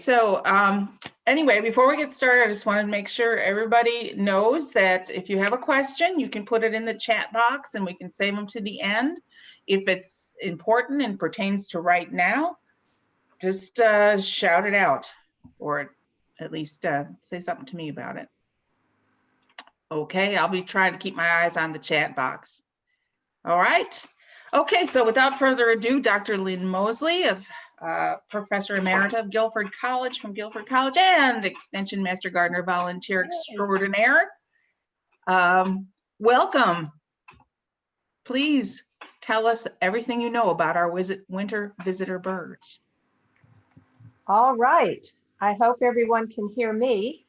so anyway, before we get started, I just wanted to make sure everybody knows that if you have a question, you can put it in the chat box and we can save them to the end. If it's important and pertains to right now, just shout it out, or at least say something to me about it. Okay, I'll be trying to keep my eyes on the chat box. All right. Okay, so without further ado, Dr. Lynn Mosley, of Professor Emerita of Guilford College, from Guilford College, and Extension Master Gardener Volunteer Extraordinaire. Welcome. Please tell us everything you know about our winter visitor birds. All right. I hope everyone can hear me.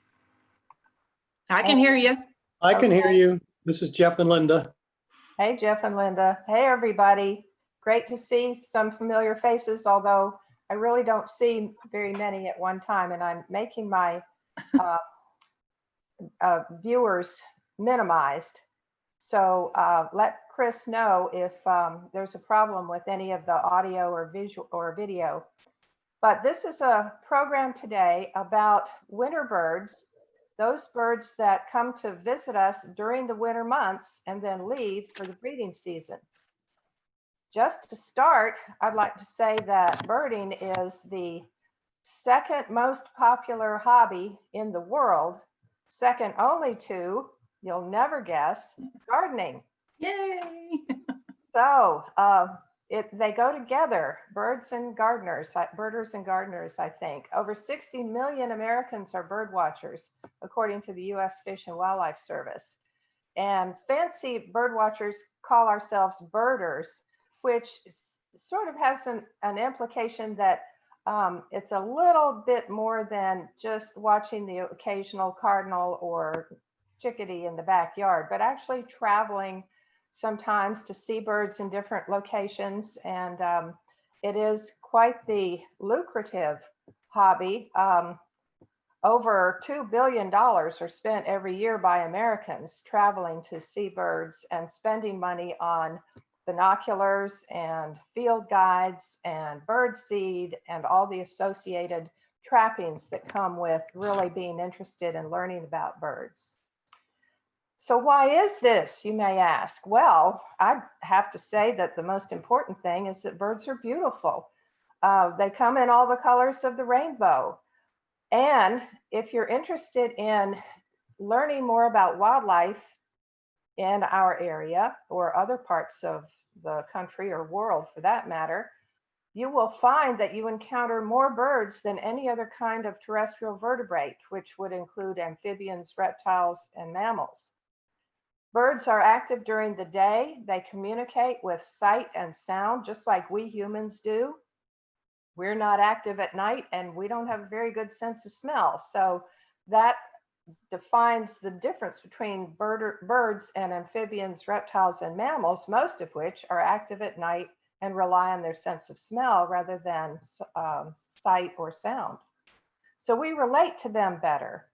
I can hear you. I can hear you. This is Jeff and Linda. Hey, Jeff and Linda. Hey, everybody. Great to see some familiar faces, although I really don't see very many at one time, and I'm making my viewers minimized. So let Chris know if there's a problem with any of the audio or visual or video. But this is a program today about winter birds, those birds that come to visit us during the winter months and then leave for the breeding season. Just to start, I'd like to say that birding is the second most popular hobby in the world, second only to, you'll never guess, gardening. Yay! So they go together, birds and gardeners, birders and gardeners, I think. Over 60 million Americans are bird watchers, according to the US Fish and Wildlife Service. And fancy bird watchers call ourselves birders, which sort of has an implication that it's a little bit more than just watching the occasional cardinal or chickadee in the backyard, but actually traveling sometimes to see birds in different locations. And it is quite the lucrative hobby. Over $2 billion are spent every year by Americans traveling to see birds and spending money on binoculars and field guides and bird seed and all the associated trappings that come with really being interested in learning about birds. So why is this, you may ask? Well, I have to say that the most important thing is that birds are beautiful. They come in all the colors of the rainbow. And if you're interested in learning more about wildlife in our area or other parts of the country or world for that matter, you will find that you encounter more birds than any other kind of terrestrial vertebrate, which would include amphibians, reptiles, and mammals. Birds are active during the day. They communicate with sight and sound, just like we humans do. We're not active at night, and we don't have a very good sense of smell. So that defines the difference between birds and amphibians, reptiles, and mammals, most of which are active at night and rely on their sense of smell rather than sight or sound. So we relate to them better.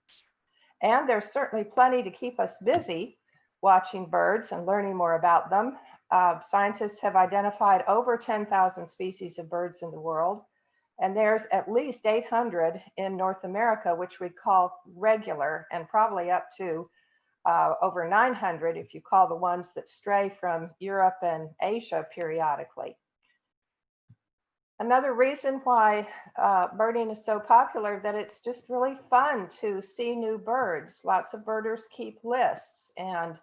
And there's certainly plenty to keep us busy watching birds and learning more about them. Scientists have identified over 10,000 species of birds in the world, and there's at least 800 in North America, which we call regular, and probably up to over 900 if you call the ones that stray from Europe and Asia periodically. Another reason why birding is so popular, that it's just really fun to see new birds. Lots of birders keep lists and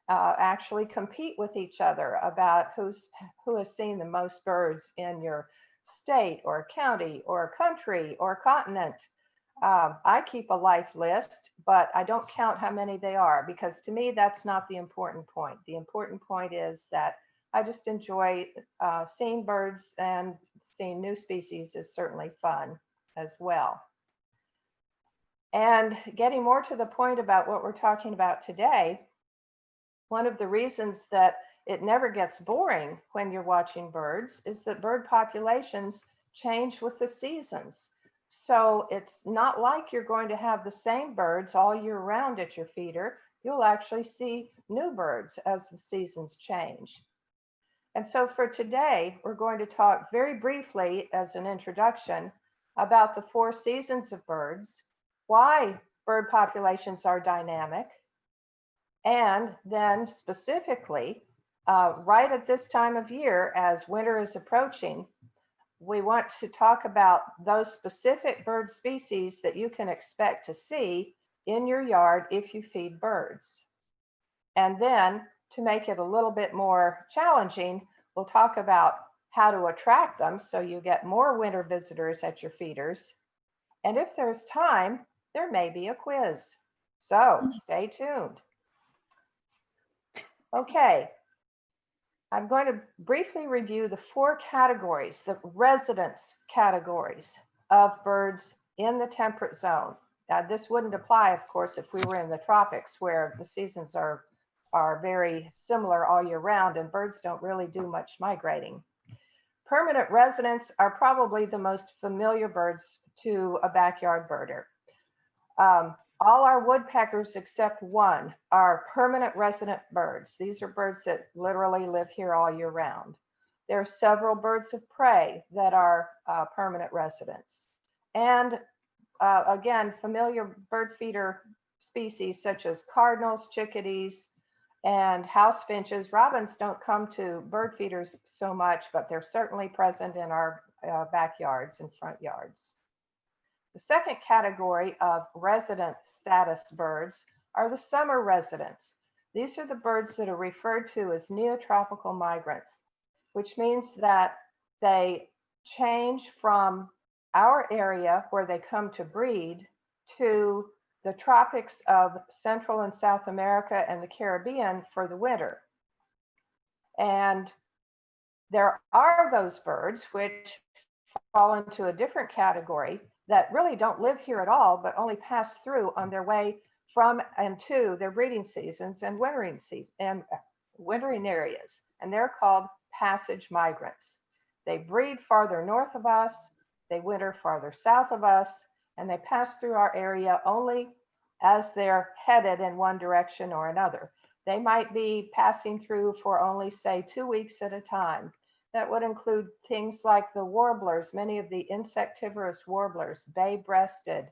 actually compete with each other about who has seen the most birds in your state or county or country or continent. I keep a life list, but I don't count how many they are, because to me, that's not the important point. The important point is that I just enjoy seeing birds, and seeing new species is certainly fun as well. And getting more to the point about what we're talking about today, one of the reasons that it never gets boring when you're watching birds is that bird populations change with the seasons. So it's not like you're going to have the same birds all year round at your feeder. You'll actually see new birds as the seasons change. And so for today, we're going to talk very briefly as an introduction about the 4 seasons of birds, why bird populations are dynamic, and then specifically, right at this time of year, as winter is approaching, we want to talk about those specific bird species that you can expect to see in your yard if you feed birds. And then to make it a little bit more challenging, we'll talk about how to attract them so you get more winter visitors at your feeders. And if there's time, there may be a quiz. So stay tuned. Okay, I'm going to briefly review the 4 categories, the residence categories of birds in the temperate zone. Now, this wouldn't apply, of course, if we were in the tropics where the seasons are very similar all year round and birds don't really do much migrating. Permanent residents are probably the most familiar birds to a backyard birder. All our woodpeckers except one are permanent resident birds. These are birds that literally live here all year round. There are several birds of prey that are permanent residents. And again, familiar bird feeder species such as cardinals, chickadees, and house finches. Robins don't come to bird feeders so much, but they're certainly present in our backyards and front yards. The second category of resident status birds are the summer residents. These are the birds that are referred to as neotropical migrants, which means that they change from our area where they come to breed to the tropics of Central and South America and the Caribbean for the winter. And there are those birds which fall into a different category that really don't live here at all, but only pass through on their way from and to their breeding seasons and wintering areas. And they're called passage migrants. They breed farther north of us, they winter farther south of us, and they pass through our area only as they're headed in one direction or another. They might be passing through for only, say, 2 weeks at a time. That would include things like the warblers, many of the insectivorous warblers, bay-breasted,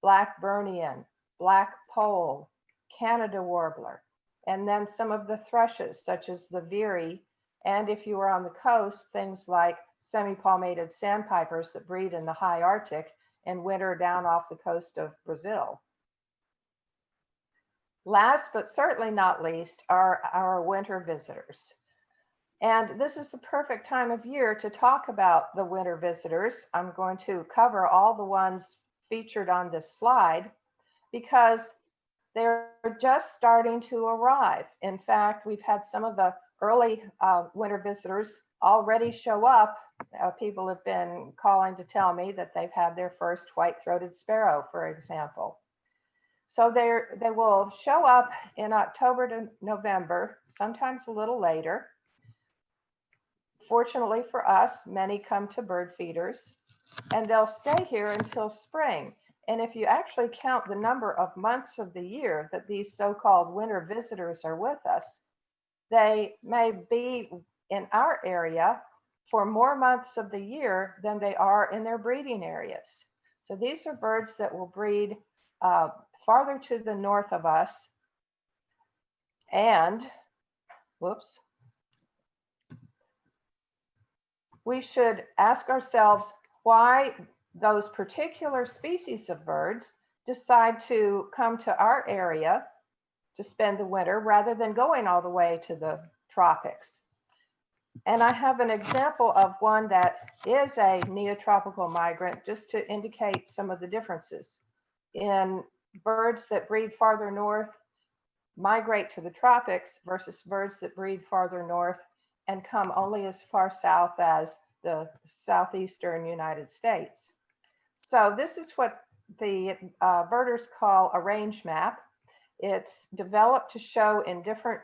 Blackburnian, black pole, Canada warbler, and then some of the thrushes such as the veery, and if you were on the coast, things like semi-palmated sandpipers that breed in the high Arctic and winter down off the coast of Brazil. Last but certainly not least are our winter visitors. And this is the perfect time of year to talk about the winter visitors. I'm going to cover all the ones featured on this slide because they're just starting to arrive. In fact, we've had some of the early winter visitors already show up. People have been calling to tell me that they've had their first white-throated sparrow, for example. So they will show up in October to November, sometimes a little later. Fortunately for us, many come to bird feeders, and they'll stay here until spring. And if you actually count the number of months of the year that these so-called winter visitors are with us, they may be in our area for more months of the year than they are in their breeding areas. So these are birds that will breed farther to the north of us. And, whoops. We should ask ourselves why those particular species of birds decide to come to our area to spend the winter rather than going all the way to the tropics. And I have an example of one that is a neotropical migrant just to indicate some of the differences. In birds that breed farther north, migrate to the tropics versus birds that breed farther north and come only as far south as the southeastern United States. So this is what the birders call a range map. It's developed to show in different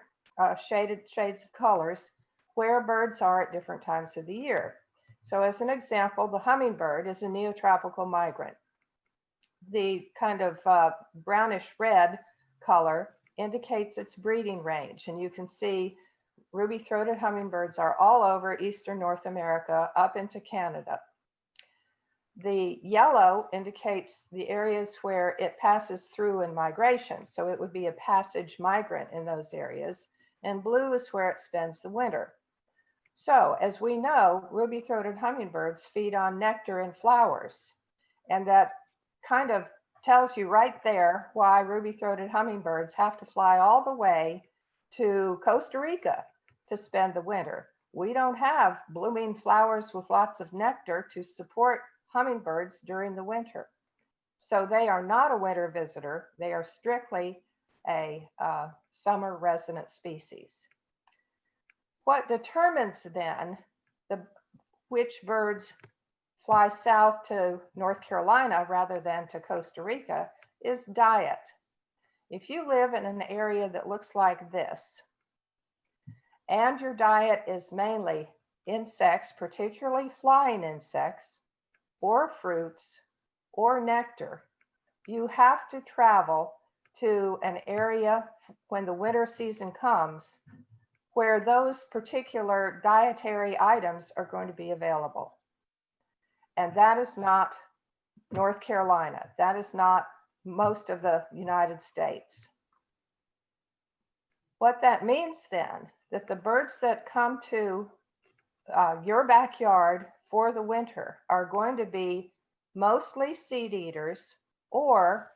shades of colors where birds are at different times of the year. So as an example, the hummingbird is a neotropical migrant. The kind of brownish red color indicates its breeding range, and you can see ruby-throated hummingbirds are all over eastern North America up into Canada. The yellow indicates the areas where it passes through in migration. So it would be a passage migrant in those areas. And blue is where it spends the winter. So as we know, ruby-throated hummingbirds feed on nectar and flowers. And that kind of tells you right there why ruby-throated hummingbirds have to fly all the way to Costa Rica to spend the winter. We don't have blooming flowers with lots of nectar to support hummingbirds during the winter. So they are not a winter visitor. They are strictly a summer resident species. What determines then which birds fly south to North Carolina rather than to Costa Rica is diet. If you live in an area that looks like this, and your diet is mainly insects, particularly flying insects, or fruits, or nectar, you have to travel to an area when the winter season comes where those particular dietary items are going to be available. And that is not North Carolina. That is not most of the United States. What that means then, that the birds that come to your backyard for the winter are going to be mostly seed eaters or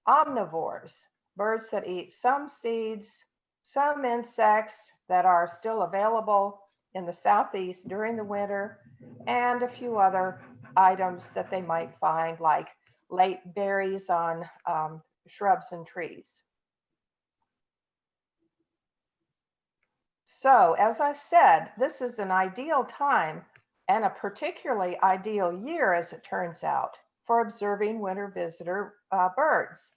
omnivores, birds that eat some seeds, some insects that are still available in the southeast during the winter, and a few other items that they might find, like late berries on shrubs and trees. So, as I said, this is an ideal time and a particularly ideal year, as it turns out, for observing winter visitor birds.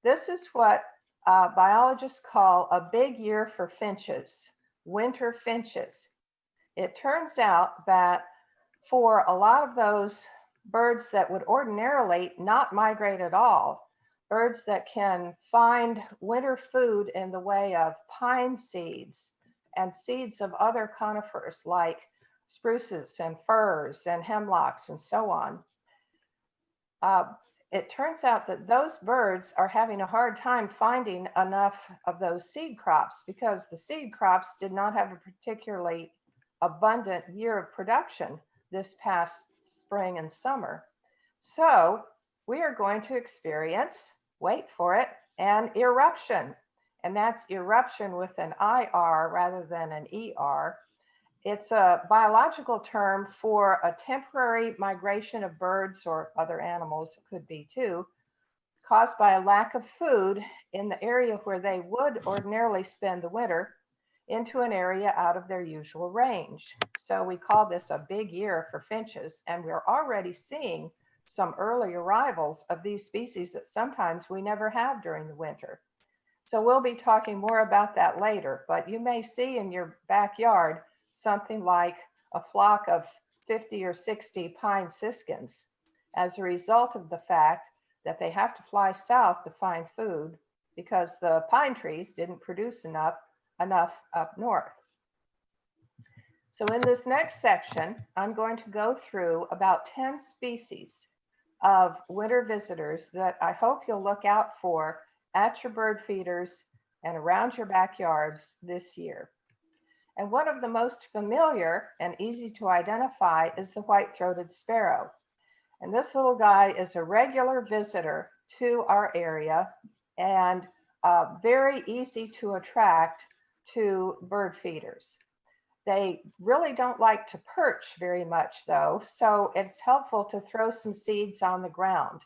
This is what biologists call a big year for finches, winter finches. It turns out that for a lot of those birds that would ordinarily not migrate at all, birds that can find winter food in the way of pine seeds and seeds of other conifers like spruces and firs and hemlocks and so on, it turns out that those birds are having a hard time finding enough of those seed crops because the seed crops did not have a particularly abundant year of production this past spring and summer. So we are going to experience, wait for it, an eruption. And that's eruption with an IR rather than an ER. It's a biological term for a temporary migration of birds or other animals, it could be too, caused by a lack of food in the area where they would ordinarily spend the winter into an area out of their usual range. So we call this a big year for finches, and we're already seeing some early arrivals of these species that sometimes we never have during the winter. So we'll be talking more about that later, but you may see in your backyard something like a flock of 50 or 60 pine siskins as a result of the fact that they have to fly south to find food because the pine trees didn't produce enough up north. So in this next section, I'm going to go through about 10 species of winter visitors that I hope you'll look out for at your bird feeders and around your backyards this year. And one of the most familiar and easy to identify is the white-throated sparrow. And this little guy is a regular visitor to our area and very easy to attract to bird feeders. They really don't like to perch very much though, so it's helpful to throw some seeds on the ground.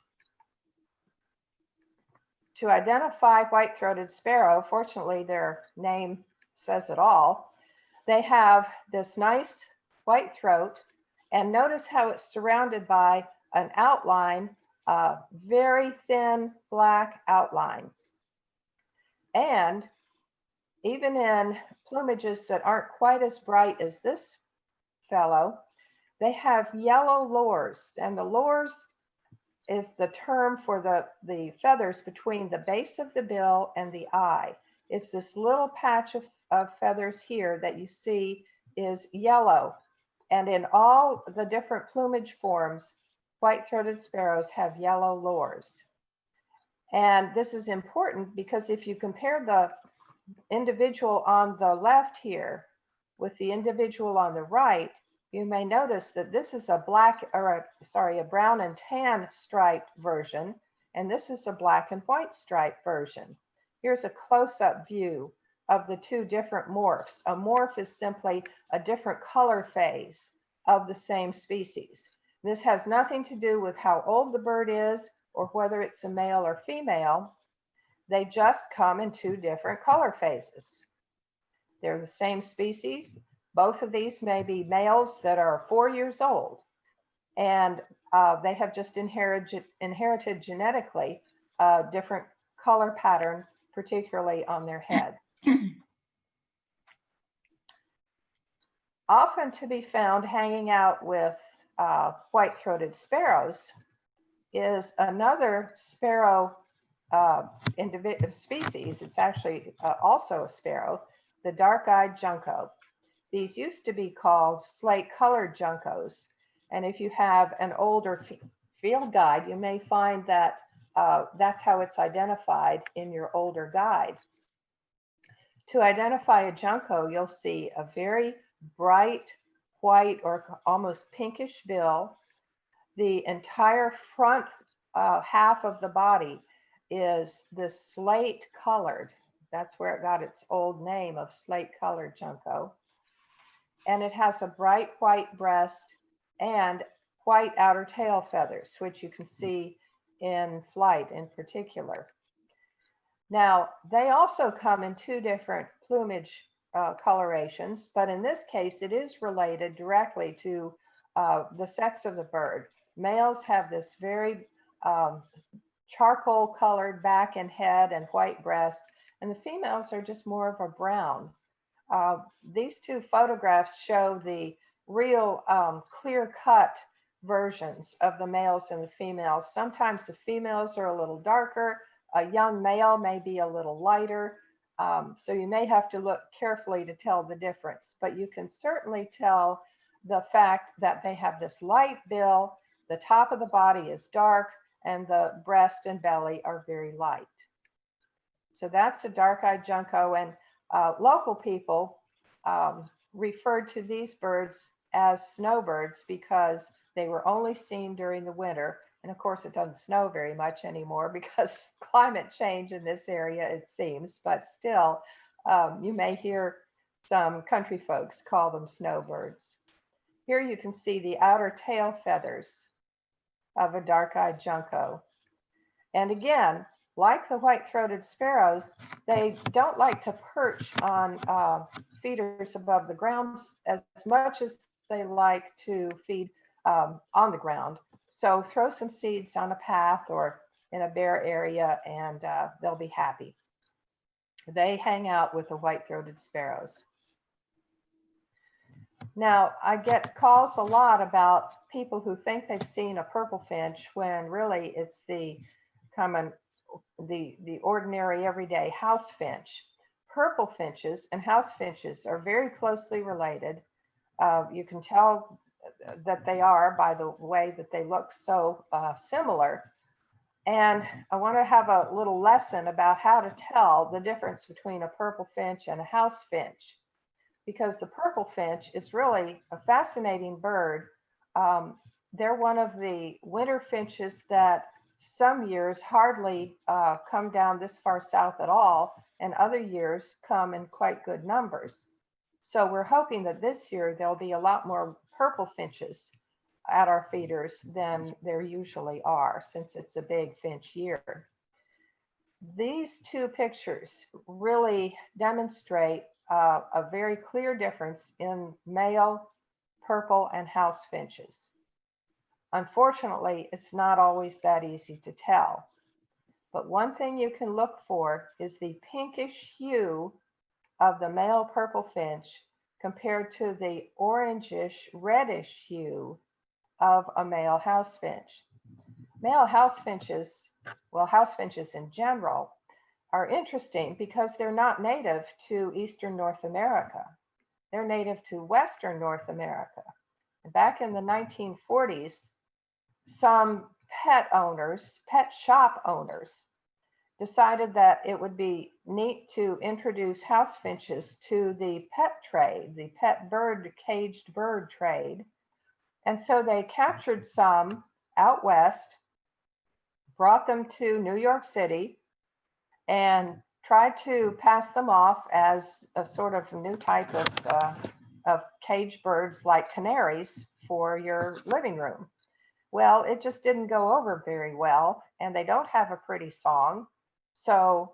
To identify white-throated sparrow, fortunately their name says it all, they have this nice white throat, and notice how it's surrounded by an outline, a very thin black outline. And even in plumages that aren't quite as bright as this fellow, they have yellow lores, and the lores is the term for the feathers between the base of the bill and the eye. It's this little patch of feathers here that you see is yellow. And in all the different plumage forms, white-throated sparrows have yellow lores. And this is important because if you compare the individual on the left here with the individual on the right, you may notice that this is a brown and tan striped version, and this is a black and white striped version. Here's a close-up view of the two different morphs. A morph is simply a different color phase of the same species. This has nothing to do with how old the bird is or whether it's a male or female. They just come in two different color phases. They're the same species. Both of these may be males that are 4 years old, and they have just inherited genetically a different color pattern, particularly on their head. Often to be found hanging out with white-throated sparrows is another sparrow species. It's actually also a sparrow, the dark-eyed Junko. These used to be called slate-colored Junkos, and if you have an older field guide, you may find that that's how it's identified in your older guide. To identify a Junko, you'll see a very bright white or almost pinkish bill. The entire front half of the body is this slate colored. That's where it got its old name of slate colored Junko. And it has a bright white breast and white outer tail feathers, which you can see in flight in particular. Now, they also come in two different plumage colorations, but in this case, it is related directly to the sex of the bird. Males have this very charcoal colored back and head and white breast, and the females are just more of a brown. These two photographs show the real clear-cut versions of the males and the females. Sometimes the females are a little darker, a young male may be a little lighter, so you may have to look carefully to tell the difference, but you can certainly tell the fact that they have this light bill, the top of the body is dark, and the breast and belly are very light. So that's a dark-eyed Junko, and local people referred to these birds as snowbirds because they were only seen during the winter. And of course, it doesn't snow very much anymore because climate change in this area, it seems, but still, you may hear some country folks call them snowbirds. Here you can see the outer tail feathers of a dark-eyed Junko. And again, like the white-throated sparrows, they don't like to perch on feeders above the ground as much as they like to feed on the ground. So throw some seeds on a path or in a bare area and they'll be happy. They hang out with the white-throated sparrows. Now, I get calls a lot about people who think they've seen a purple finch when really it's the ordinary everyday house finch. Purple finches and house finches are very closely related. You can tell that they are by the way that they look so similar. And I want to have a little lesson about how to tell the difference between a purple finch and a house finch, because the purple finch is really a fascinating bird. They're one of the winter finches that some years hardly come down this far south at all, and other years come in quite good numbers. So we're hoping that this year there'll be a lot more purple finches at our feeders than there usually are, since it's a big finch year. These two pictures really demonstrate a very clear difference in male purple and house finches. Unfortunately, it's not always that easy to tell. But one thing you can look for is the pinkish hue of the male purple finch compared to the orangish reddish hue of a male house finch. Male house finches, well, house finches in general, are interesting because they're not native to Eastern North America. They're native to Western North America. And back in the 1940s, some pet owners, pet shop owners, decided that it would be neat to introduce house finches to the pet trade, the pet bird, caged bird trade. And so they captured some out west, brought them to New York City, and tried to pass them off as a sort of new type of caged birds like canaries for your living room. Well, it just didn't go over very well, and they don't have a pretty song. So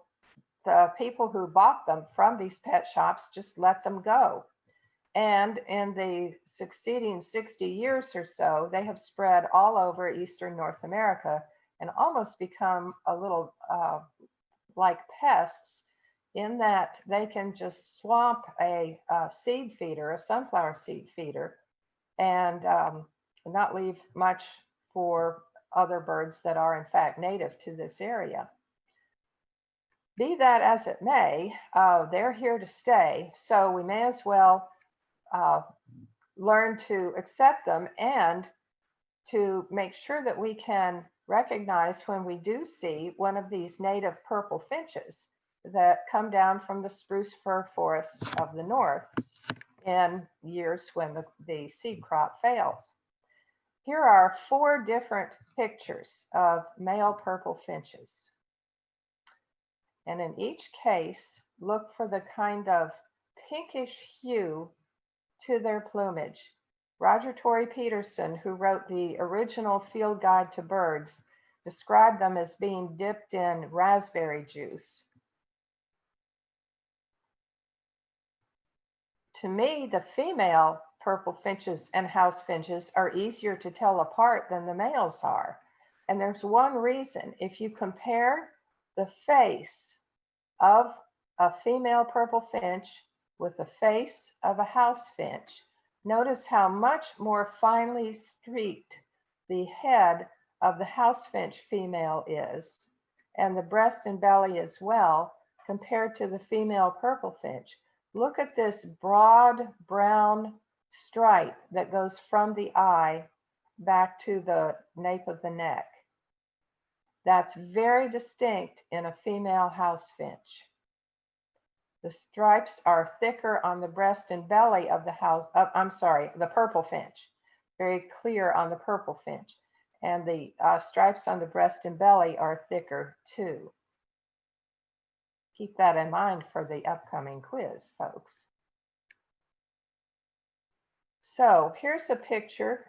the people who bought them from these pet shops just let them go. And in the succeeding 60 years or so, they have spread all over Eastern North America and almost become a little like pests, in that they can just swamp a seed feeder, a sunflower seed feeder, and not leave much for other birds that are in fact native to this area. Be that as it may, they're here to stay, so we may as well learn to accept them and to make sure that we can recognize when we do see one of these native purple finches that come down from the spruce fir forests of the north in years when the seed crop fails. Here are 4 different pictures of male purple finches. And in each case, look for the kind of pinkish hue to their plumage. Roger Torrey Peterson, who wrote the original Field Guide to Birds, described them as being dipped in raspberry juice. To me, the female purple finches and house finches are easier to tell apart than the males are. And there's one reason. If you compare the face of a female purple finch with the face of a house finch, notice how much more finely streaked the head of the house finch female is, and the breast and belly as well, compared to the female purple finch. Look at this broad brown stripe that goes from the eye back to the nape of the neck. That's very distinct in a female house finch. The stripes are thicker on the breast and belly of the purple finch, very clear on the purple finch. And the stripes on the breast and belly are thicker too. Keep that in mind for the upcoming quiz, folks. So here's a picture.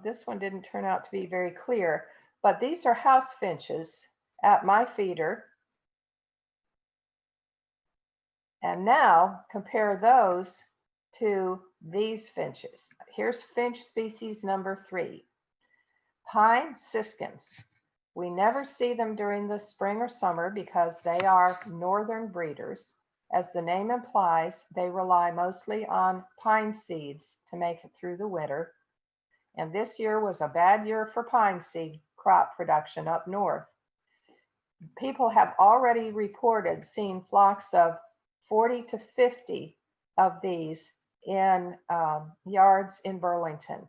This one didn't turn out to be very clear, but these are house finches at my feeder. And now compare those to these finches. Here's finch species number 3, pine siskins. We never see them during the spring or summer because they are northern breeders. As the name implies, they rely mostly on pine seeds to make it through the winter. And this year was a bad year for pine seed crop production up north. People have already reported seeing flocks of 40 to 50 of these in yards in Burlington,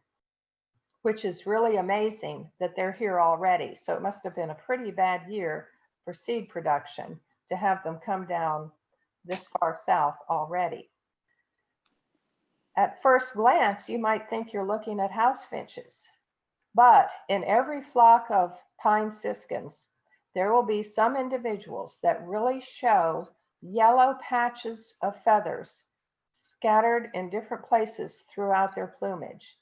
which is really amazing that they're here already. So it must have been a pretty bad year for seed production to have them come down this far south already. At first glance, you might think you're looking at house finches, but in every flock of pine siskins, there will be some individuals that really show yellow patches of feathers scattered in different places throughout their plumage.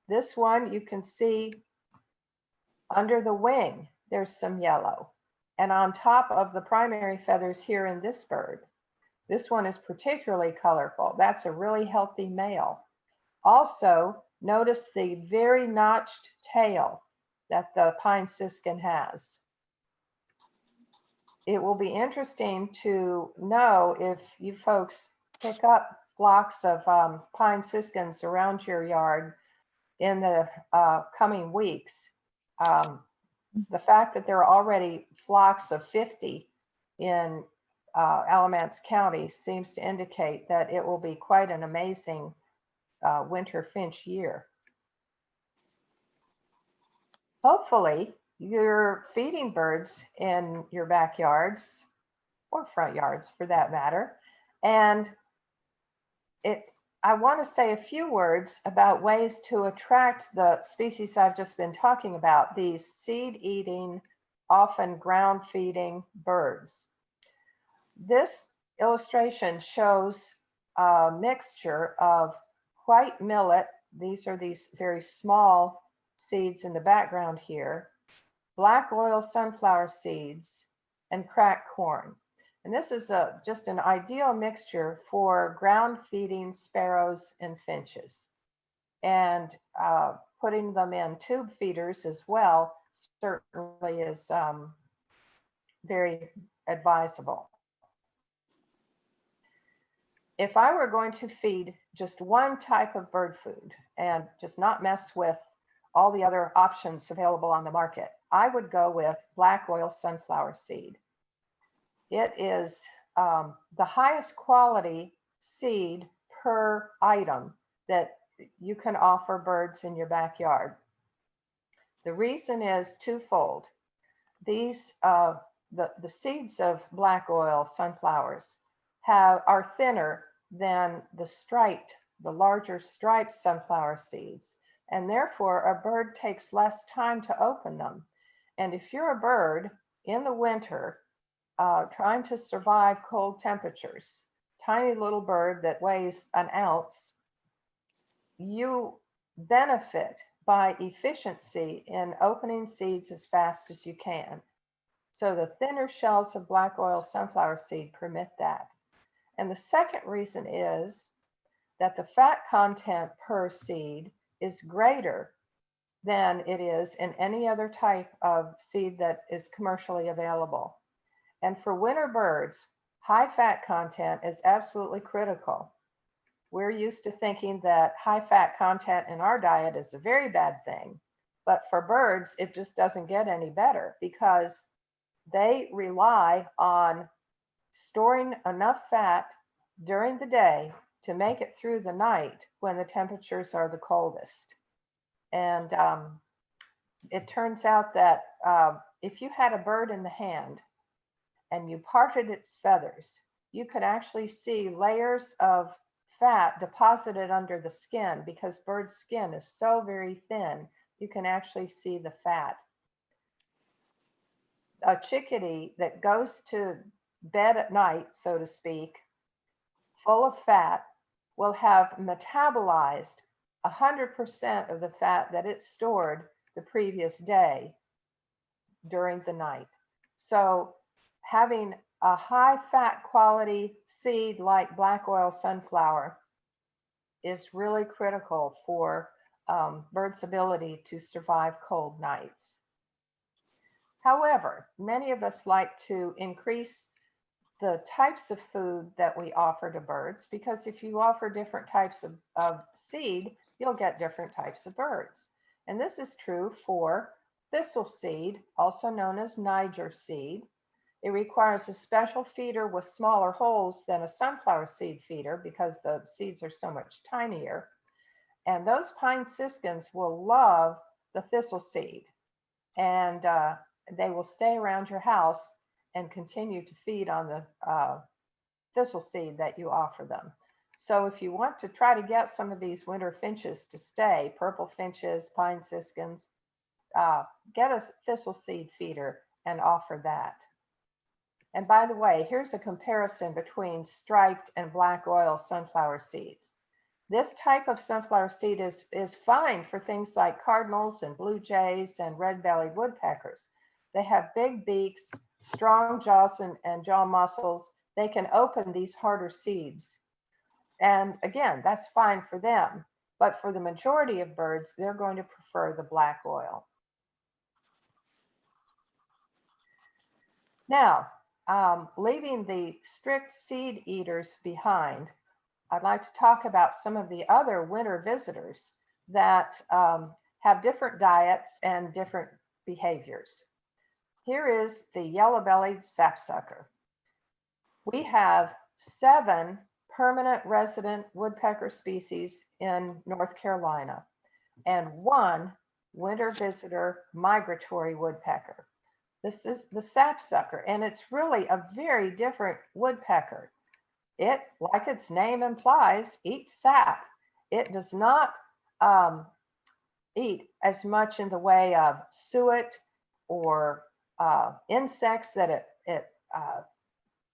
This one you can see under the wing, there's some yellow, and on top of the primary feathers here in this bird. This one is particularly colorful. That's a really healthy male. Also, notice the very notched tail that the pine siskin has. It will be interesting to know if you folks pick up flocks of pine siskins around your yard in the coming weeks. The fact that there are already flocks of 50 in Alamance County seems to indicate that it will be quite an amazing winter finch year. Hopefully, you're feeding birds in your backyards or front yards for that matter. And I want to say a few words about ways to attract the species I've just been talking about, these seed-eating, often ground-feeding birds. This illustration shows a mixture of white millet. These are these very small seeds in the background here, black oil sunflower seeds, and cracked corn. And this is just an ideal mixture for ground feeding sparrows and finches. And putting them in tube feeders as well certainly is very advisable. If I were going to feed just one type of bird food and just not mess with all the other options available on the market, I would go with black oil sunflower seed. It is the highest quality seed per item that you can offer birds in your backyard. The reason is twofold. These, the seeds of black oil sunflowers are thinner than the larger striped sunflower seeds, and therefore a bird takes less time to open them. And if you're a bird in the winter trying to survive cold temperatures, tiny little bird that weighs an ounce, you benefit by efficiency in opening seeds as fast as you can. So the thinner shells of black oil sunflower seed permit that. And the second reason is that the fat content per seed is greater than it is in any other type of seed that is commercially available. And for winter birds, high fat content is absolutely critical. We're used to thinking that high fat content in our diet is a very bad thing, but for birds, it just doesn't get any better because they rely on storing enough fat during the day to make it through the night when the temperatures are the coldest. And it turns out that if you had a bird in the hand and you parted its feathers, you could actually see layers of fat deposited under the skin because bird skin is so very thin, you can actually see the fat. A chickadee that goes to bed at night, so to speak, full of fat, will have metabolized 100% of the fat that it stored the previous day during the night. So having a high fat quality seed like black oil sunflower is really critical for birds' ability to survive cold nights. However, many of us like to increase the types of food that we offer to birds, because if you offer different types of seed, you'll get different types of birds. And this is true for thistle seed, also known as Niger seed. It requires a special feeder with smaller holes than a sunflower seed feeder because the seeds are so much tinier. And those pine siskins will love the thistle seed, and they will stay around your house and continue to feed on the thistle seed that you offer them. So if you want to try to get some of these winter finches to stay, purple finches, pine siskins, get a thistle seed feeder and offer that. And by the way, here's a comparison between striped and black oil sunflower seeds. This type of sunflower seed is fine for things like cardinals and blue jays and red-bellied woodpeckers. They have big beaks, strong jaws and jaw muscles. They can open these harder seeds. And again, that's fine for them. But for the majority of birds, they're going to prefer the black oil. Now, leaving the strict seed eaters behind, I'd like to talk about some of the other winter visitors that have different diets and different behaviors. Here is the yellow-bellied sapsucker. We have 7 permanent resident woodpecker species in North Carolina and 1 winter visitor migratory woodpecker. This is the sap sucker, and it's really a very different woodpecker. It, like its name implies, eats sap. It does not eat as much in the way of suet or insects that it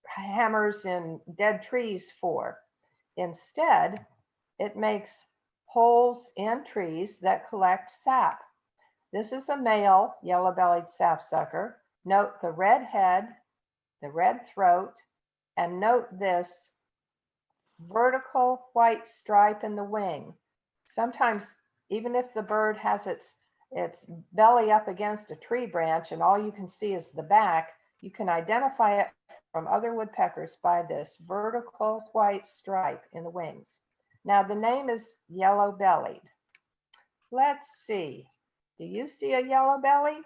hammers in dead trees for. Instead, it makes holes in trees that collect sap. This is a male yellow-bellied sapsucker. Note the red head, the red throat, and note this vertical white stripe in the wing. Sometimes, even if the bird has its belly up against a tree branch and all you can see is the back, you can identify it from other woodpeckers by this vertical white stripe in the wings. Now the name is yellow-bellied. Let's see. Do you see a yellow belly?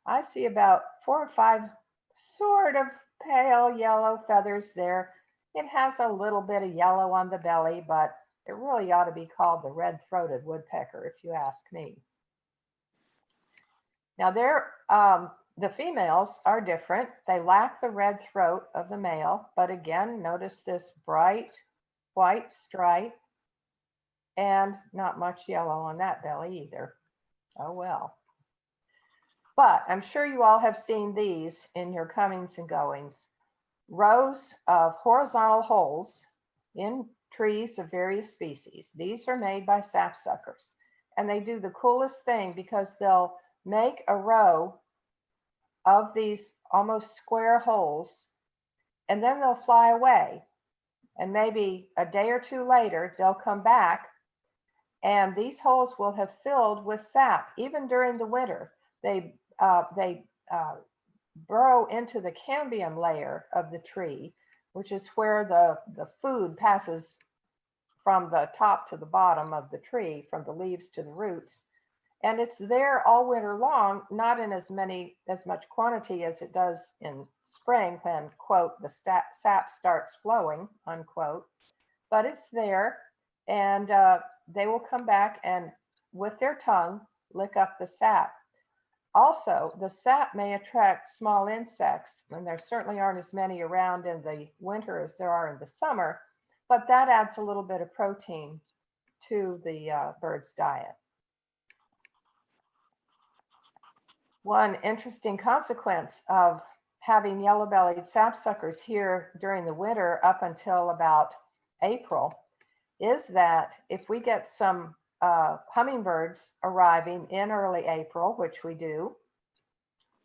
I see about 4 or 5 sort of pale yellow feathers there. It has a little bit of yellow on the belly, but it really ought to be called the red-throated woodpecker, if you ask me. Now the females are different. They lack the red throat of the male, but again, notice this bright white stripe and not much yellow on that belly either. Oh well. But I'm sure you all have seen these in your comings and goings. Rows of horizontal holes in trees of various species. These are made by sapsuckers, and they do the coolest thing because they'll make a row of these almost square holes, and then they'll fly away. And maybe a day or two later, they'll come back, and these holes will have filled with sap. Even during the winter, they burrow into the cambium layer of the tree, which is where the food passes from the top to the bottom of the tree, from the leaves to the roots. And it's there all winter long, not in as much quantity as it does in spring when, quote, the sap starts flowing, unquote. But it's there, and they will come back and with their tongue lick up the sap. Also, the sap may attract small insects, and there certainly aren't as many around in the winter as there are in the summer, but that adds a little bit of protein to the bird's diet. One interesting consequence of having yellow-bellied sapsuckers here during the winter up until about April is that if we get some hummingbirds arriving in early April, which we do,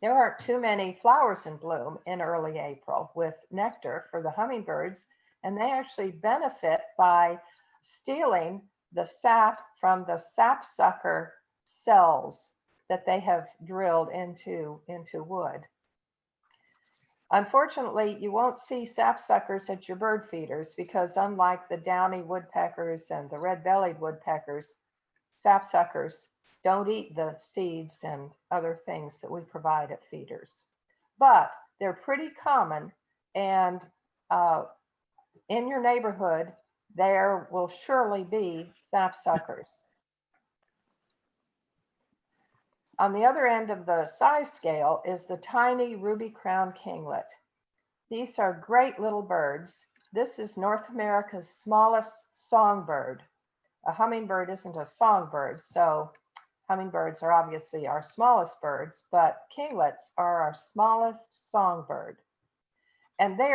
there aren't too many flowers in bloom in early April with nectar for the hummingbirds, and they actually benefit by stealing the sap from the sapsucker cells that they have drilled into wood. Unfortunately, you won't see sapsuckers at your bird feeders because unlike the downy woodpeckers and the red-bellied woodpeckers, sapsuckers don't eat the seeds and other things that we provide at feeders. But they're pretty common, and in your neighborhood, there will surely be sapsuckers. On the other end of the size scale is the tiny ruby-crowned kinglet. These are great little birds. This is North America's smallest songbird. A hummingbird isn't a songbird, so hummingbirds are obviously our smallest birds, but kinglets are our smallest songbird. And they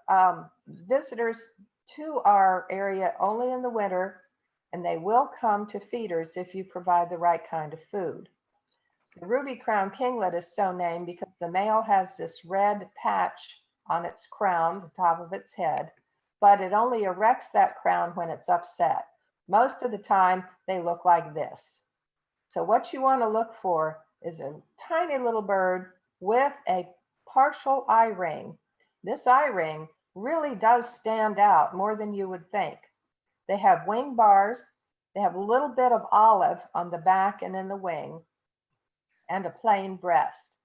are visitors to our area only in the winter, and they will come to feeders if you provide the right kind of food. The ruby-crowned kinglet is so named because the male has this red patch on its crown, the top of its head, but it only erects that crown when it's upset. Most of the time, they look like this. So what you want to look for is a tiny little bird with a partial eye ring. This eye ring really does stand out more than you would think. They have wing bars, they have a little bit of olive on the back and in the wing, and a plain breast.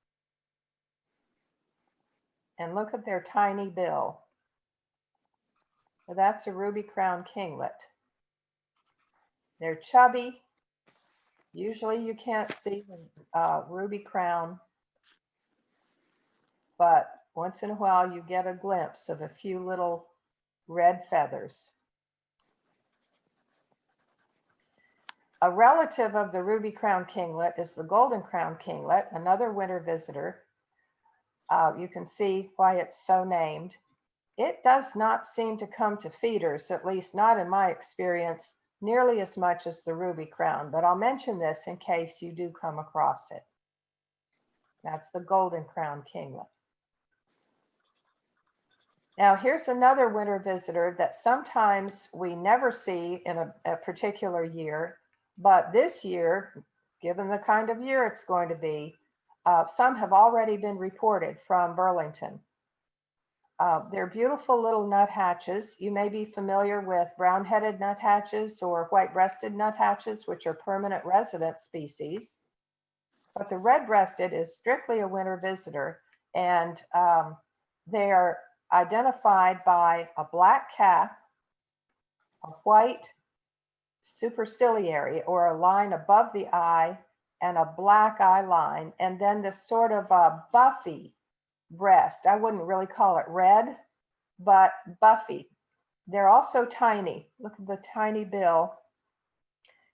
And look at their tiny bill. So that's a ruby-crowned kinglet. They're chubby, Usually you can't see the ruby crown, but once in a while you get a glimpse of a few little red feathers. A relative of the ruby crown kinglet is the golden crown kinglet, another winter visitor. You can see why it's so named. It does not seem to come to feeders, at least not in my experience, nearly as much as the ruby crown, but I'll mention this in case you do come across it. That's the golden crown kinglet. Now here's another winter visitor that sometimes we never see in a particular year, but this year, given the kind of year it's going to be, some have already been reported from Burlington. They're beautiful little nuthatches. You may be familiar with brown-headed nuthatches or white-breasted nuthatches, which are permanent resident species. But the red-breasted is strictly a winter visitor, and they are identified by a black cap, a white superciliary or a line above the eye, and a black eye line, and then this sort of a buffy breast. I wouldn't really call it red, but buffy. They're also tiny. Look at the tiny bill.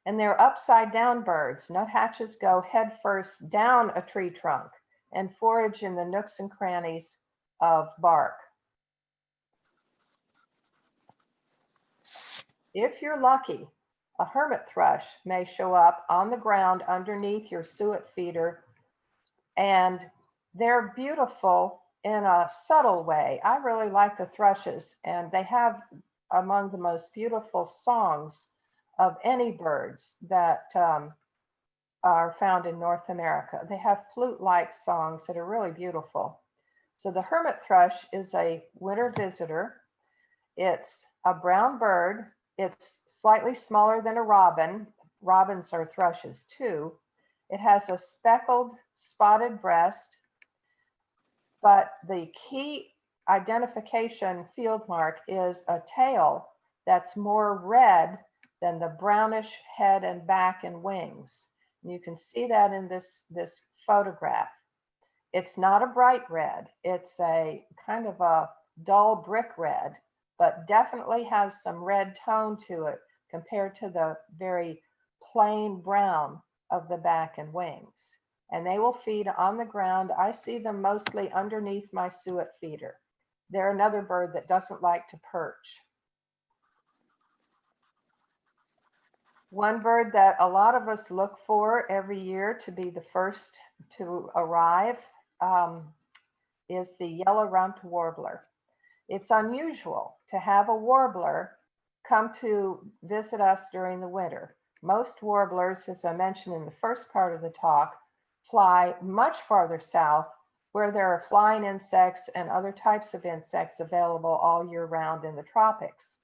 And they're upside down birds. Nuthatches go head first down a tree trunk and forage in the nooks and crannies of bark. If you're lucky, a hermit thrush may show up on the ground underneath your suet feeder, and they're beautiful in a subtle way. I really like the thrushes, and they have among the most beautiful songs of any birds that are found in North America. They have flute-like songs that are really beautiful. So the hermit thrush is a winter visitor. It's a brown bird. It's slightly smaller than a robin. Robins are thrushes too. It has a speckled, spotted breast, but the key identification field mark is a tail that's more red than the brownish head and back and wings. And you can see that in this photograph. It's not a bright red. It's a kind of a dull brick red, but definitely has some red tone to it compared to the very plain brown of the back and wings. And they will feed on the ground. I see them mostly underneath my suet feeder. They're another bird that doesn't like to perch. One bird that a lot of us look for every year to be the first to arrive is the yellow rumped warbler. It's unusual to have a warbler come to visit us during the winter. Most warblers, as I mentioned in the first part of the talk, fly much farther south where there are flying insects and other types of insects available all year round in the tropics.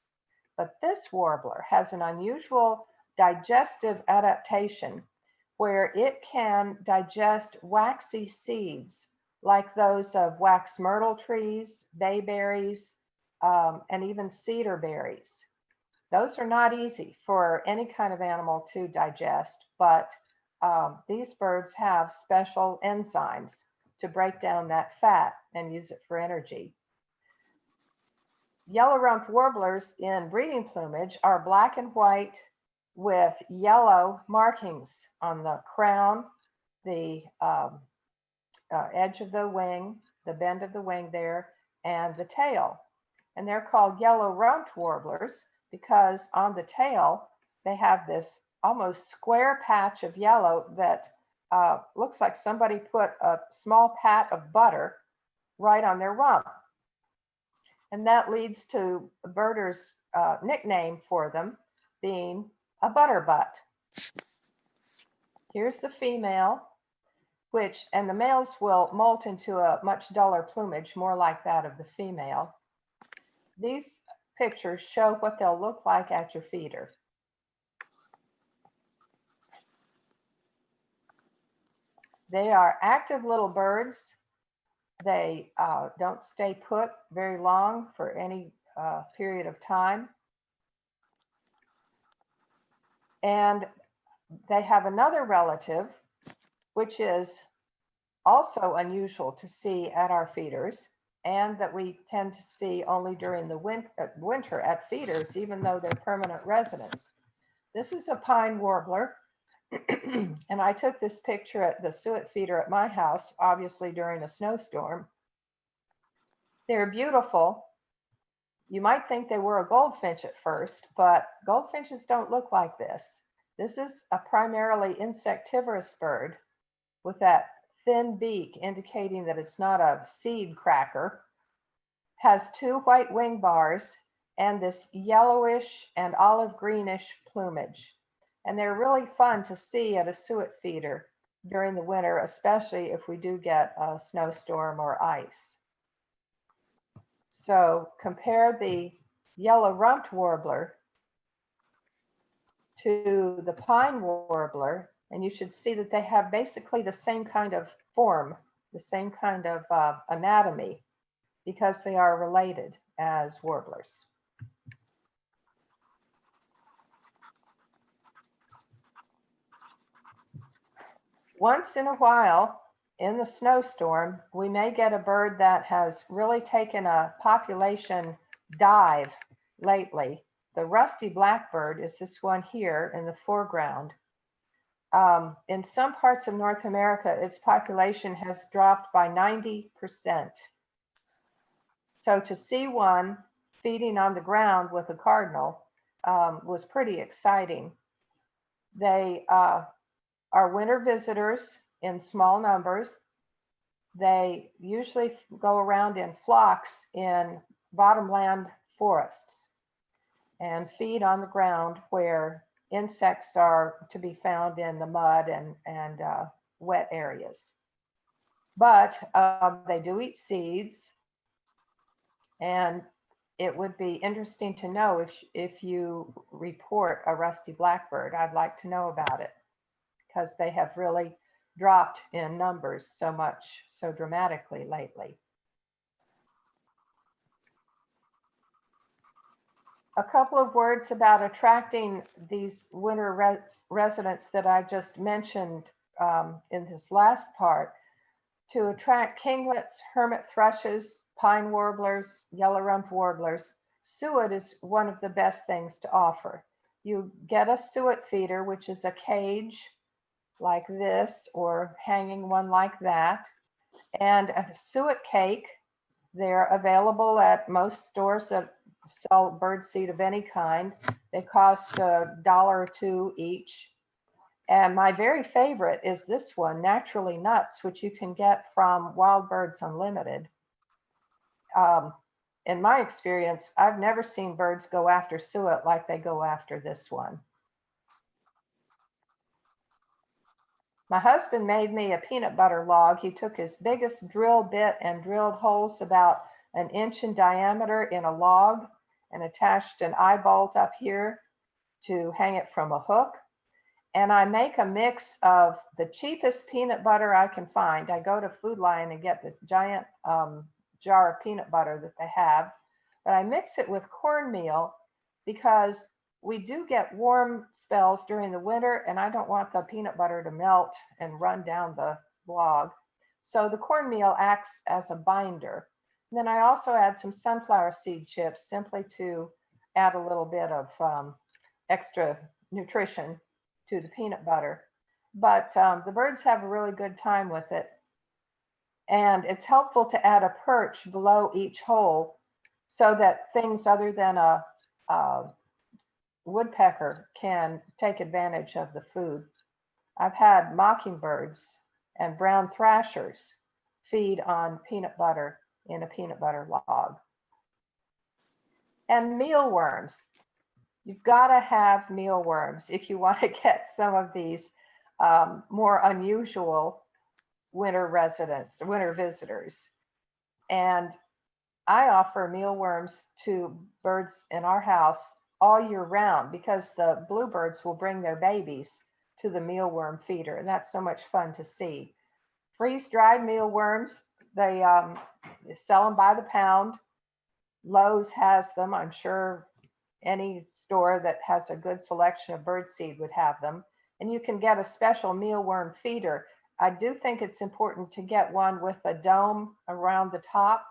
But this warbler has an unusual digestive adaptation where it can digest waxy seeds like those of wax myrtle trees, bayberries, and even cedar berries. Those are not easy for any kind of animal to digest, but these birds have special enzymes to break down that fat and use it for energy. Yellow-rumped warblers in breeding plumage are black and white with yellow markings on the crown, the edge of the wing, the bend of the wing there, and the tail. And they're called yellow-rumped warblers because on the tail, they have this almost square patch of yellow that looks like somebody put a small pat of butter right on their rump. And that leads to the birder's nickname for them being a butterbutt. Here's the female, and the males will molt into a much duller plumage, more like that of the female. These pictures show what they'll look like at your feeder. They are active little birds. They don't stay put very long for any period of time. And They have another relative, which is also unusual to see at our feeders, and that we tend to see only during the winter at feeders, even though they're permanent residents. This is a pine warbler, and I took this picture at the suet feeder at my house, obviously during a snowstorm. They're beautiful. You might think they were a goldfinch at first, but goldfinches don't look like this. This is a primarily insectivorous bird with that thin beak indicating that it's not a seed cracker. Has 2 white wing bars and this yellowish and olive greenish plumage. And they're really fun to see at a suet feeder during the winter, especially if we do get a snowstorm or ice. So compare the yellow rumped warbler to the pine warbler, and you should see that they have basically the same kind of form, the same kind of anatomy, because they are related as warblers. Once in a while, in the snowstorm, we may get a bird that has really taken a population dive lately. The rusty blackbird is this one here in the foreground. In some parts of North America, its population has dropped by 90%. So to see one feeding on the ground with a cardinal was pretty exciting. They are winter visitors in small numbers. They usually go around in flocks in bottomland forests and feed on the ground where insects are to be found in the mud and wet areas. But they do eat seeds, and it would be interesting to know if you report a rusty blackbird. I'd like to know about it, because they have really dropped in numbers so dramatically lately. A couple of words about attracting these winter residents that I just mentioned in this last part. To attract kinglets, hermit thrushes, pine warblers, yellow-rumped warblers, suet is one of the best things to offer. You get a suet feeder, which is a cage like this, or hanging one like that, and a suet cake. They're available at most stores that sell bird seed of any kind. They cost $1 or $2 each. And my very favorite is this one, Naturally Nuts, which you can get from Wild Birds Unlimited. In my experience, I've never seen birds go after suet like they go after this one. My husband made me a peanut butter log. He took his biggest drill bit and drilled holes about 1 inch in diameter in a log and attached an eye bolt up here to hang it from a hook. And I make a mix of the cheapest peanut butter I can find. I go to Food Lion and get this giant jar of peanut butter that they have, but I mix it with cornmeal because we do get warm spells during the winter, and I don't want the peanut butter to melt and run down the log. So the cornmeal acts as a binder. And then I also add some sunflower seed chips simply to add a little bit of extra nutrition to the peanut butter. But the birds have a really good time with it. And it's helpful to add a perch below each hole so that things other than a woodpecker can take advantage of the food. I've had mockingbirds and brown thrashers feed on peanut butter in a peanut butter log. And mealworms. You've got to have mealworms if you want to get some of these more unusual winter visitors. And I offer mealworms to birds in our house all year round because the bluebirds will bring their babies to the mealworm feeder, and that's so much fun to see. Freeze-dried mealworms, they sell them by the pound. Lowe's has them. I'm sure any store that has a good selection of bird seed would have them. and you can get a special mealworm feeder. I do think it's important to get one with a dome around the top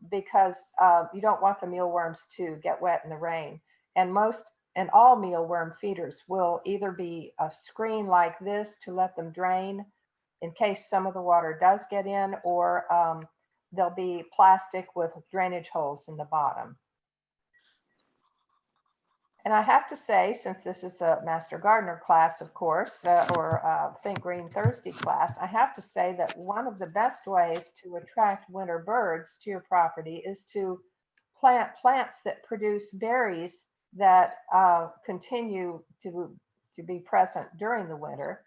because you don't want the mealworms to get wet in the rain. And all mealworm feeders will either be a screen like this to let them drain in case some of the water does get in, or they'll be plastic with drainage holes in the bottom. And I have to say, since this is a Master Gardener class, of course, or Think Green Thursday class, I have to say that one of the best ways to attract winter birds to your property is to plant plants that produce berries that continue to be present during the winter.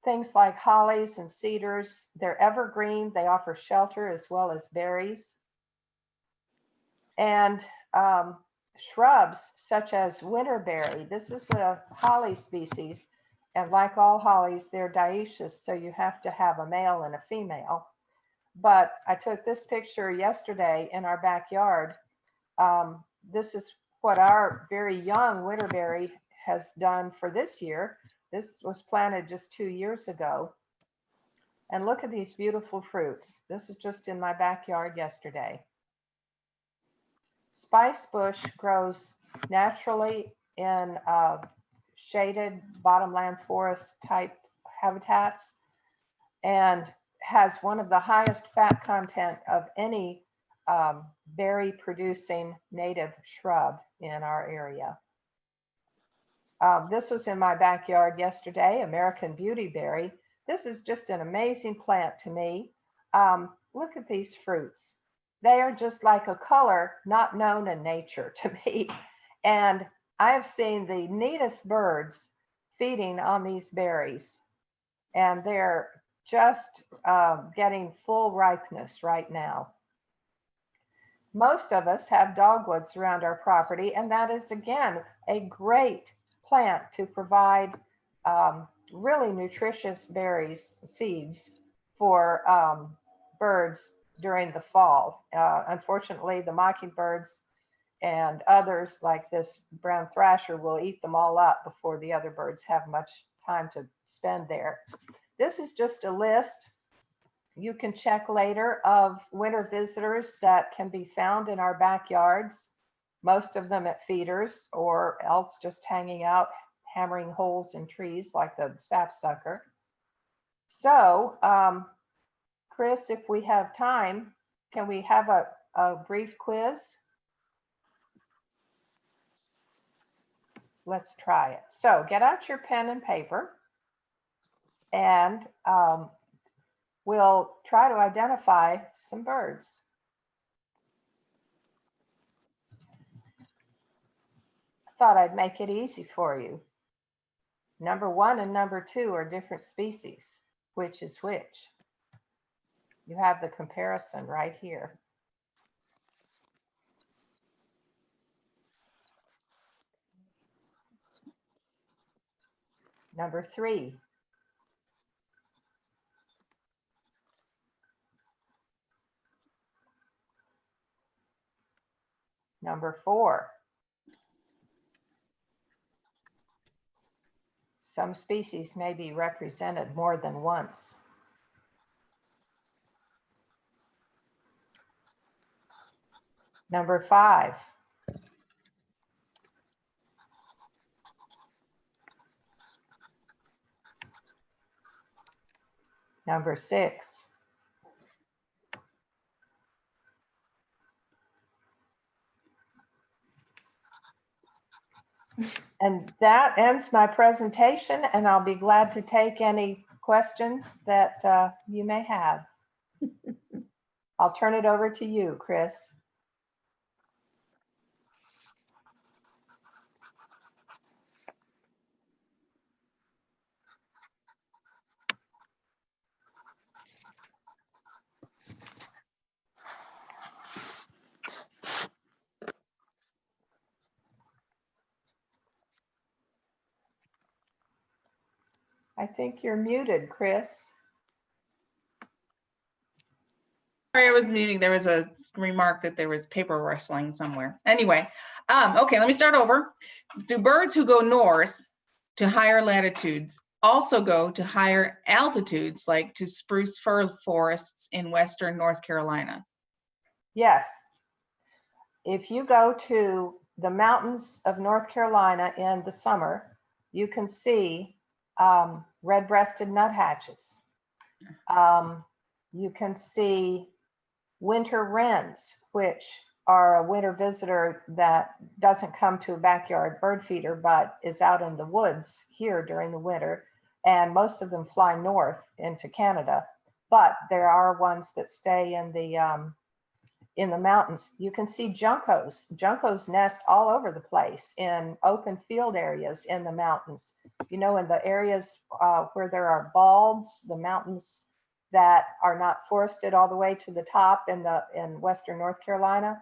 Things like hollies and cedars, they're evergreen. They offer shelter as well as berries. And shrubs such as Winterberry. This is a holly species, and like all hollies, they're dioecious, so you have to have a male and a female. But I took this picture yesterday in our backyard. This is what our very young Winterberry has done for this year. This was planted just 2 years ago. And look at these beautiful fruits. This is just in my backyard yesterday. Spice bush grows naturally in shaded bottomland forest type habitats and has one of the highest fat content of any berry producing native shrub in our area. This was in my backyard yesterday, American Beautyberry. This is just an amazing plant to me. Look at these fruits. They are just like a color not known in nature to me. And I have seen the neatest birds feeding on these berries. And they're just getting full ripeness right now. Most of us have dogwoods around our property, and that is, again, a great plant to provide really nutritious berries, seeds for birds during the fall. Unfortunately, the mockingbirds and others like this brown thrasher will eat them all up before the other birds have much time to spend there. This is just a list you can check later of winter visitors that can be found in our backyards, most of them at feeders or else just hanging out, hammering holes in trees like the Sap Sucker. So, Chris, if we have time, can we have a brief quiz? Let's try it. So get out your pen and paper, and we'll try to identify some birds. I thought I'd make it easy for you. Number 1 and number 2 are different species. Which is which? You have the comparison right here. Number 3. Number 4. Some species may be represented more than once. Number 5. Number 6. And that ends my presentation, and I'll be glad to take any questions that you may have. I'll turn it over to you, Chris. I think you're muted, Chris. Sorry, I was muting. There was a remark that there was paper rustling somewhere. Anyway, okay, let me start over. Do birds who go north to higher latitudes also go to higher altitudes, like to spruce fir forests in western North Carolina? Yes. If you go to the mountains of North Carolina in the summer, you can see red-breasted nuthatches. You can see winter wrens, which are a winter visitor that doesn't come to a backyard bird feeder, but is out in the woods here during the winter. And most of them fly north into Canada, but there are ones that stay in the mountains. You can see juncos. Juncos nest all over the place in open field areas in the mountains. You know, in the areas where there are bulbs, the mountains that are not forested all the way to the top in western North Carolina,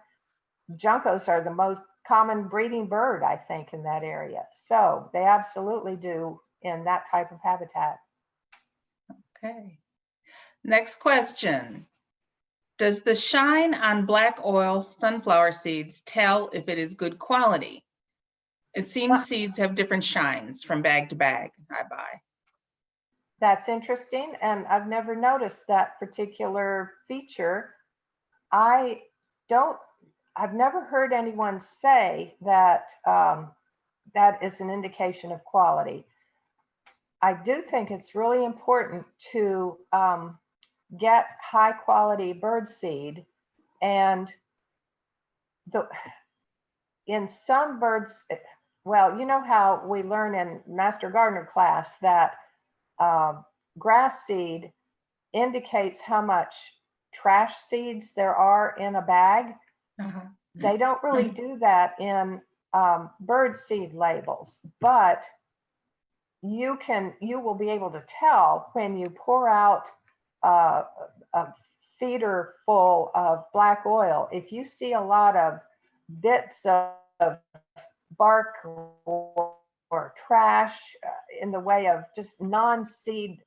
juncos are the most common breeding bird, I think, in that area. So they absolutely do in that type of habitat. Okay. Next question. Does the shine on black oil sunflower seeds tell if it is good quality? It seems seeds have different shines from bag to bag I buy. That's interesting, and I've never noticed that particular feature. I've never heard anyone say that that is an indication of quality. I do think it's really important to get high quality bird seed, and in some birds, well, you know how we learn in Master Gardener class that grass seed indicates how much trash seeds there are in a bag. They don't really do that in bird seed labels, but you will be able to tell when you pour out a feeder full of black oil. If you see a lot of bits of bark or trash in the way of just non-seed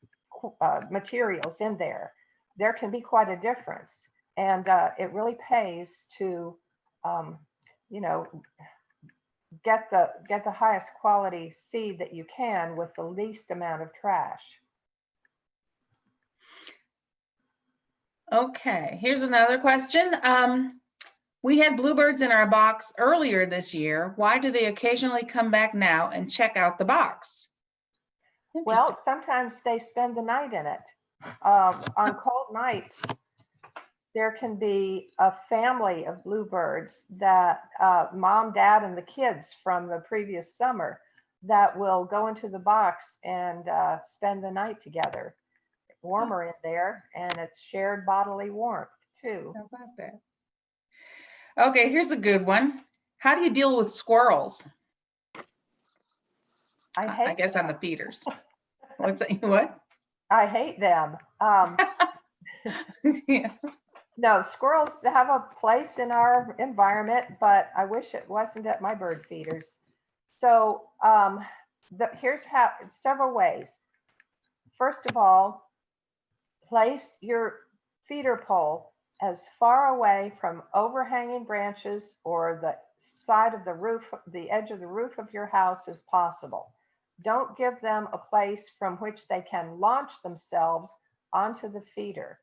materials in there, there can be quite a difference. And it really pays to, you know, get the highest quality seed that you can with the least amount of trash. Okay, here's another question. We had bluebirds in our box earlier this year. Why do they occasionally come back now and check out the box? Well, sometimes they spend the night in it. On cold nights, there can be a family of bluebirds that mom, dad, and the kids from the previous summer that will go into the box and spend the night together. Warmer in there, and it's shared bodily warmth too. How about that? Okay, here's a good one. How do you deal with squirrels? I guess them. On the feeders. What's that? What? I hate them. Yeah. No, squirrels have a place in our environment, but I wish it wasn't at my bird feeders. So here's how, several ways. First of all, place your feeder pole as far away from overhanging branches or the side of the roof, the edge of the roof of your house as possible. Don't give them a place from which they can launch themselves onto the feeder.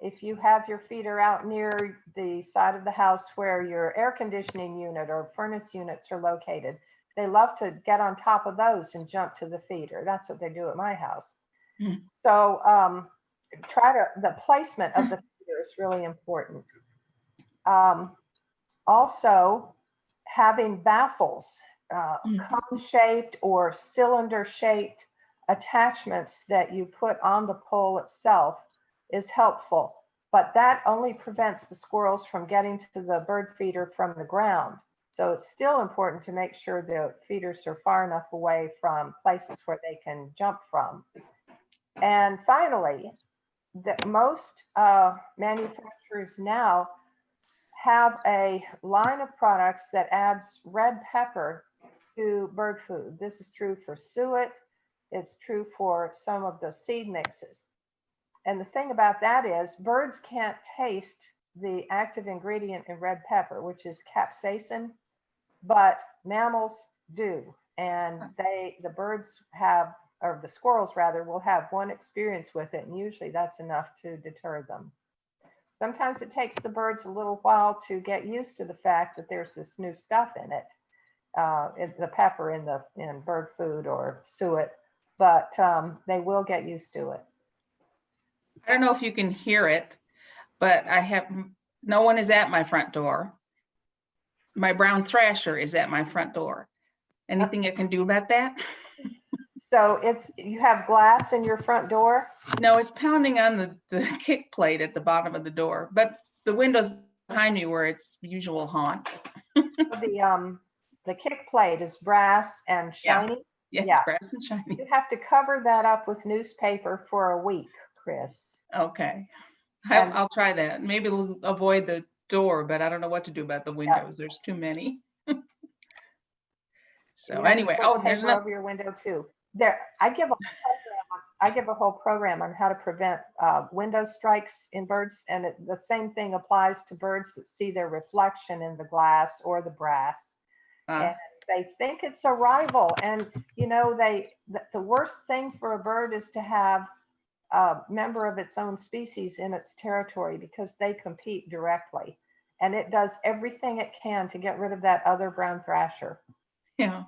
If you have your feeder out near the side of the house where your air conditioning unit or furnace units are located, they love to get on top of those and jump to the feeder. That's what they do at my house. So the placement of the feeder is really important. Also, having baffles, cone-shaped or cylinder-shaped attachments that you put on the pole itself is helpful, but that only prevents the squirrels from getting to the bird feeder from the ground. So it's still important to make sure the feeders are far enough away from places where they can jump from. And finally, most manufacturers now have a line of products that adds red pepper to bird food. This is true for suet. It's true for some of the seed mixes. And the thing about that is birds can't taste the active ingredient in red pepper, which is capsaicin, but mammals do. And the birds have or the squirrels rather, will have one experience with it, and usually that's enough to deter them. Sometimes it takes the birds a little while to get used to the fact that there's this new stuff in it, the pepper in bird food or suet, but they will get used to it. I don't know if you can hear it, but no one is at my front door. My brown thrasher is at my front door. Anything you can do about that? So you have glass in your front door? No, it's pounding on the kick plate at the bottom of the door, but the window's behind me where it's usual haunt. The kick plate is brass and shiny. Yeah, Yeah. it's brass and shiny. You have to cover that up with newspaper for a week, Chris. Okay. And- I'll try that. Maybe it'll avoid the door, but I don't know what to do about the windows. There's too many. So You have to anyway, put there's paper over your window too. I give a whole program on how to prevent window strikes in birds, and the same thing applies to birds that see their reflection in the glass or the brass. And they think it's a rival, and you know, the worst thing for a bird is to have a member of its own species in its territory, because they compete directly, and it does everything it can to get rid of that other brown thrasher. Yeah.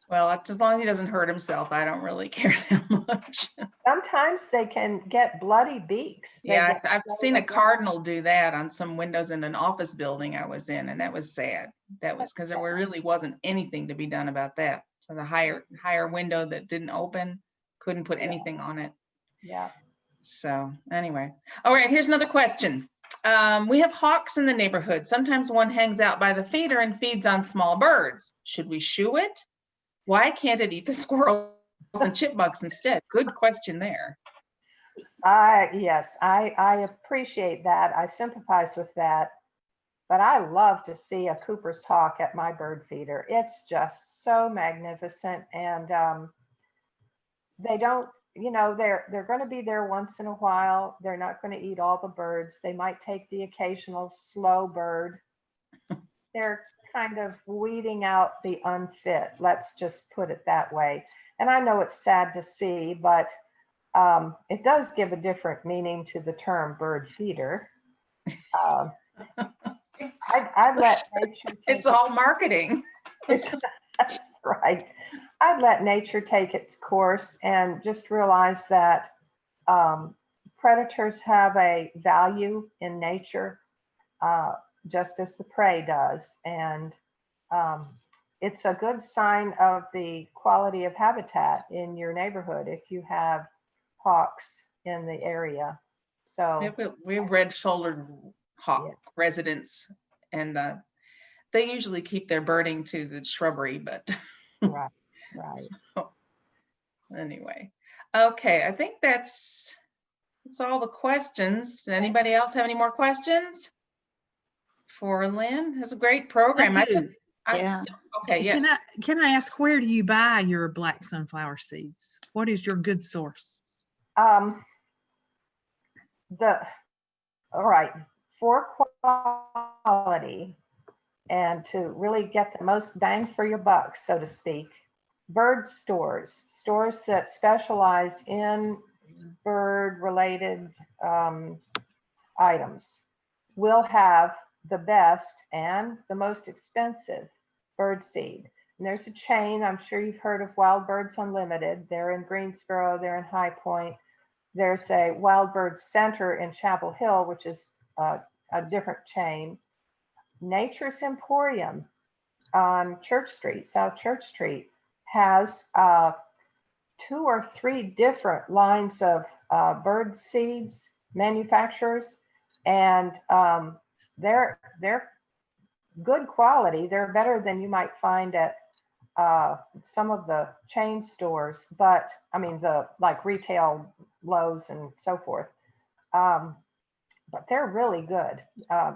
Well, as long as he doesn't hurt himself, I don't really care that much. Sometimes they can get bloody beaks. Yeah, I've seen a cardinal do that on some windows in an office building I was in, and that was sad. That was because there really wasn't anything to be done about that. So the higher window that didn't open, couldn't put anything on it. Yeah. So anyway, all right, here's another question. We have hawks in the neighborhood. Sometimes one hangs out by the feeder and feeds on small birds. Should we shoo it? Why can't it eat the squirrels and chipmunks instead? Good question there. Yes, I appreciate that. I sympathize with that. But I love to see a Cooper's hawk at my bird feeder. It's just so magnificent. And they don't, you know, they're going to be there once in a while. They're not going to eat all the birds. They might take the occasional slow bird. They're kind of weeding out the unfit. Let's just put it that way. And I know it's sad to see, but it does give a different meaning to the term bird feeder. I'd let nature. It's all marketing. That's right. I'd let nature take its course and just realize that predators have a value in nature, just as the prey does. And it's a good sign of the quality of habitat in your neighborhood if you have hawks in the area. So we have red-shouldered hawk residents, and they usually keep their birding to the shrubbery, but right. So, anyway, okay, I think that's all the questions. Does anybody else have any more questions for Lynn? It's a great program. Yeah. Okay, yes. Can I ask, where do you buy your black sunflower seeds? What is your good source? All right, for quality and to really get the most bang for your buck, so to speak, bird stores that specialize in bird related items will have the best and the most expensive bird seed. And there's a chain. I'm sure you've heard of Wild Birds Unlimited. They're in Greensboro, they're in High Point. There's a Wild Bird Center in Chapel Hill, which is a different chain. Nature's Emporium on Church Street, South Church Street, has 2 or 3 different lines of bird seeds manufacturers, and they're good quality. They're better than you might find at some of the chain stores, but I mean like retail Lowe's and so forth. But they're really good.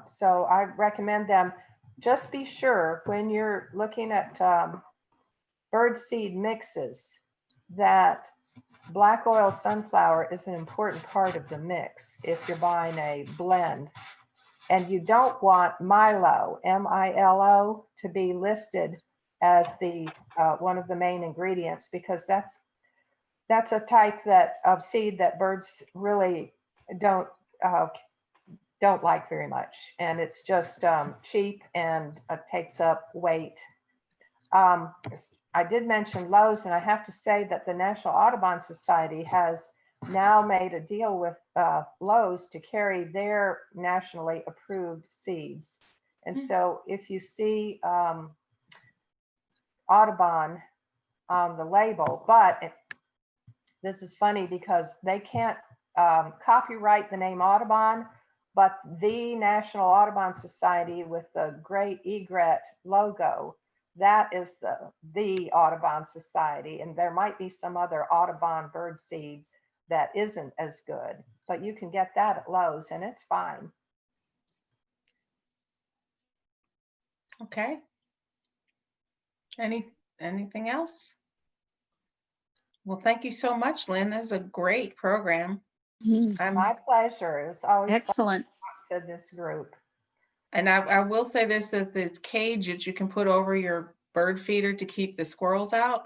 So I recommend them. Just be sure when you're looking at bird seed mixes that black oil sunflower is an important part of the mix if you're buying a blend. And you don't want Milo, M-I-L-O, to be listed as the one of the main ingredients, because that's a type of seed that birds really don't like very much, and it's just cheap and takes up weight. I did mention Lowe's, and I have to say that the National Audubon Society has now made a deal with Lowe's to carry their nationally approved seeds. And so if you see Audubon on the label, but this is funny because they can't copyright the name Audubon, but the National Audubon Society with the great egret logo, that is the Audubon Society. And there might be some other Audubon bird seed that isn't as good, but you can get that at Lowe's and it's fine. Okay. Anything else? Well, thank you so much, Lynn. That was a great program. My pleasure. It's always Excellent. fun to this group. And I will say this, that this cage that you can put over your bird feeder to keep the squirrels out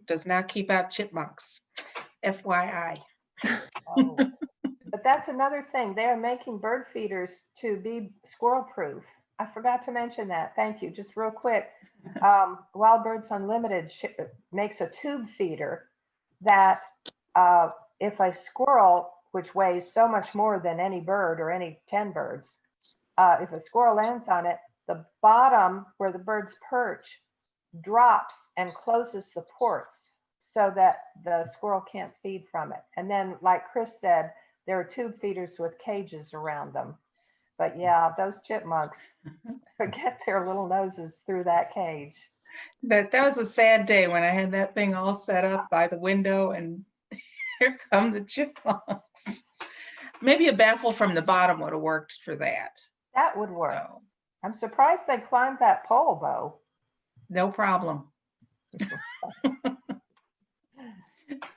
does not keep out chipmunks. FYI. Oh. But that's another thing. They're making bird feeders to be squirrel proof. I forgot to mention that. Thank you. Just real quick. Wild Birds Unlimited makes a tube feeder that if a squirrel, which weighs so much more than any bird or any 10 birds, if a squirrel lands on it, the bottom where the birds perch drops and closes the ports so that the squirrel can't feed from it. And then, like Chris said, there are tube feeders with cages around them. But yeah, those chipmunks get their little noses through that cage. That was a sad day when I had that thing all set up by the window and here come the chipmunks. Maybe a baffle from the bottom would have worked for that. That would work. So, I'm surprised they climbed that pole though. no problem.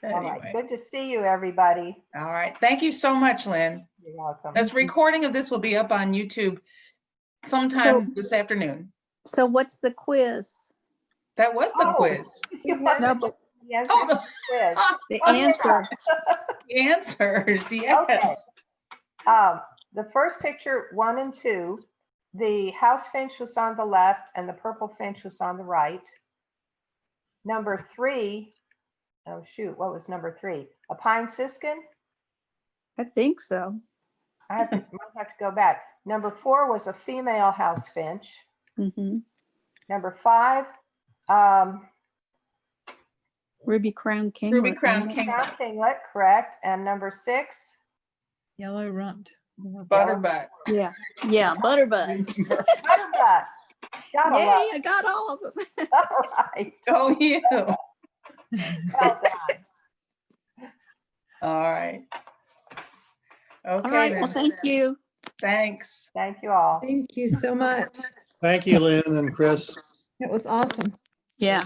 All right, Anyway, good to see you, everybody. all right. Thank you so much, Lynn. You're welcome. This recording of this will be up on YouTube sometime this afternoon. So what's the quiz? That was the Oh. quiz. You want No, the but answers Oh, to the quiz. the Oh, yeah. answer. the answers, yes. The first picture, 1 and 2, the house finch was on the left and the purple finch was on the right. Number 3, oh shoot, what was number 3? A pine siskin? I think so. Might have to go back. Number 4 was a female house finch. Hmm. Number 5, Ruby crowned kinglet. Ruby crowned crown kinglet, kinglet, correct. And number 6, Yellow rumped. butterbutt. Yeah, yeah, butterbud. butterbutt. Gotta Yay, love. I got all of them. All right. Oh, you. Well done. All right. All Okay, right, well, then. thank you. Thanks. Thank you all. Thank you so much. Thank you, Lynn and Chris. It was awesome. Yeah,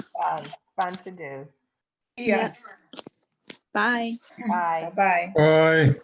Fun to do. Yes. bye. Bye. Bye-bye. Bye.